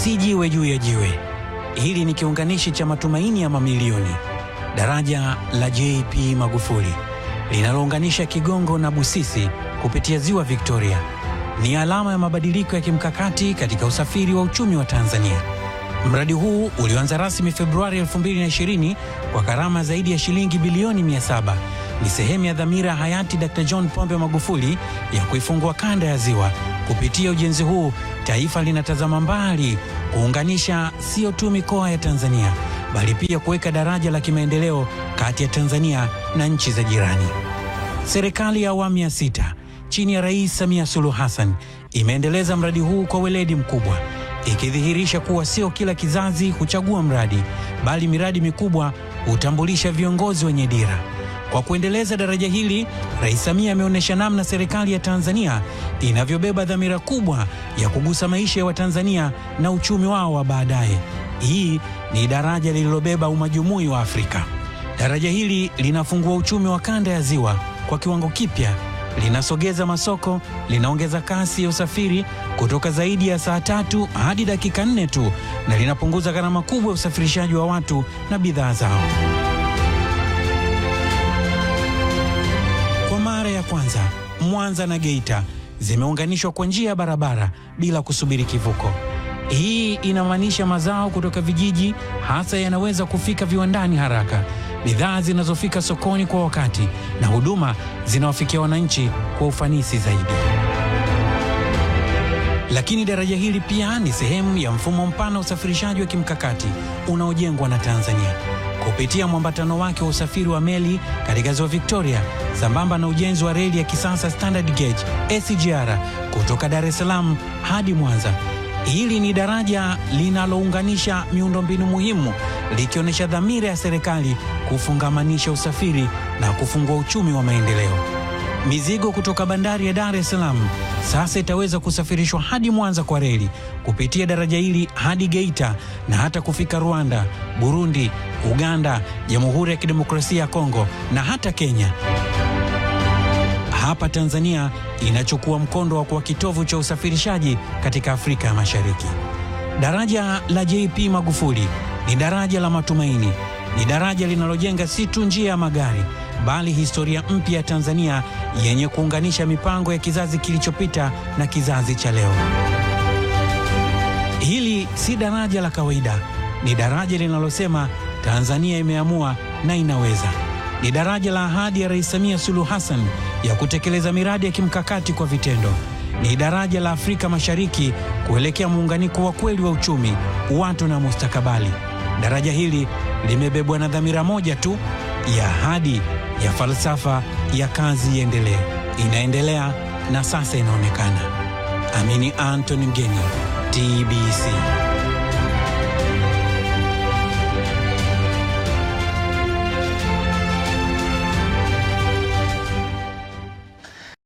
Si jiwe juu ya jiwe. Hili ni kiunganishi cha matumaini ya mamilioni. Daraja la JP Magufuli linalounganisha Kigongo na Busisi kupitia Ziwa Victoria ni alama ya mabadiliko ya kimkakati katika usafiri wa uchumi wa Tanzania. Mradi huu ulioanza rasmi Februari 2020 kwa gharama zaidi ya shilingi bilioni 700 ni sehemu ya dhamira ya hayati Dr. John Pombe Magufuli ya kuifungua kanda ya Ziwa. Kupitia ujenzi huu, taifa linatazama mbali, kuunganisha sio tu mikoa ya Tanzania, bali pia kuweka daraja la kimaendeleo kati ya Tanzania na nchi za jirani. Serikali ya awamu ya 6 chini ya Rais Samia Suluhu Hassan imeendeleza mradi huu kwa weledi mkubwa, ikidhihirisha kuwa sio kila kizazi huchagua mradi, bali miradi mikubwa hutambulisha viongozi wenye dira. Kwa kuendeleza daraja hili, Rais Samia ameonyesha namna serikali ya Tanzania inavyobeba dhamira kubwa ya kugusa maisha ya Watanzania na uchumi wao wa baadaye. Hii ni daraja lililobeba umajumui wa Afrika. Daraja hili linafungua uchumi wa kanda ya Ziwa kwa kiwango kipya, linasogeza masoko, linaongeza kasi ya usafiri kutoka zaidi ya saa 3 hadi dakika 4 tu, na linapunguza gharama kubwa ya usafirishaji wa watu na bidhaa zao. Kwa mara ya kwanza, Mwanza na Geita zimeunganishwa kwa njia ya barabara bila kusubiri kivuko. Hii inamaanisha mazao kutoka vijiji hasa yanaweza kufika viwandani haraka, bidhaa zinazofika sokoni kwa wakati, na huduma zinawafikia wananchi kwa ufanisi zaidi. Lakini daraja hili pia ni sehemu ya mfumo mpana wa usafirishaji wa kimkakati unaojengwa na Tanzania kupitia mwambatano wake wa usafiri wa meli katika Ziwa Victoria, sambamba na ujenzi wa reli ya kisasa standard gauge SGR kutoka Dar es Salaam hadi Mwanza. Hili ni daraja linalounganisha miundombinu muhimu, likionyesha dhamira ya serikali kufungamanisha usafiri na kufungua uchumi wa maendeleo. Mizigo kutoka bandari ya Dar es Salaam sasa itaweza kusafirishwa hadi Mwanza kwa reli kupitia daraja hili hadi Geita, na hata kufika Rwanda, Burundi, Uganda, Jamhuri ya Kidemokrasia ya Kongo na hata Kenya. Hapa Tanzania inachukua mkondo wa kuwa kitovu cha usafirishaji katika Afrika ya Mashariki. Daraja la JP Magufuli ni daraja la matumaini. Ni daraja linalojenga si tu njia ya magari, bali historia mpya ya Tanzania yenye kuunganisha mipango ya kizazi kilichopita na kizazi cha leo. Hili si daraja la kawaida, ni daraja linalosema Tanzania imeamua na inaweza. Ni daraja la ahadi ya Rais Samia Suluhu Hassan ya kutekeleza miradi ya kimkakati kwa vitendo. Ni daraja la Afrika Mashariki kuelekea muunganiko wa kweli wa uchumi, watu na mustakabali. Daraja hili limebebwa na dhamira moja tu, ya ahadi, ya falsafa ya kazi iendelee. Inaendelea na sasa inaonekana. Amini Anthony Mgeni, TBC.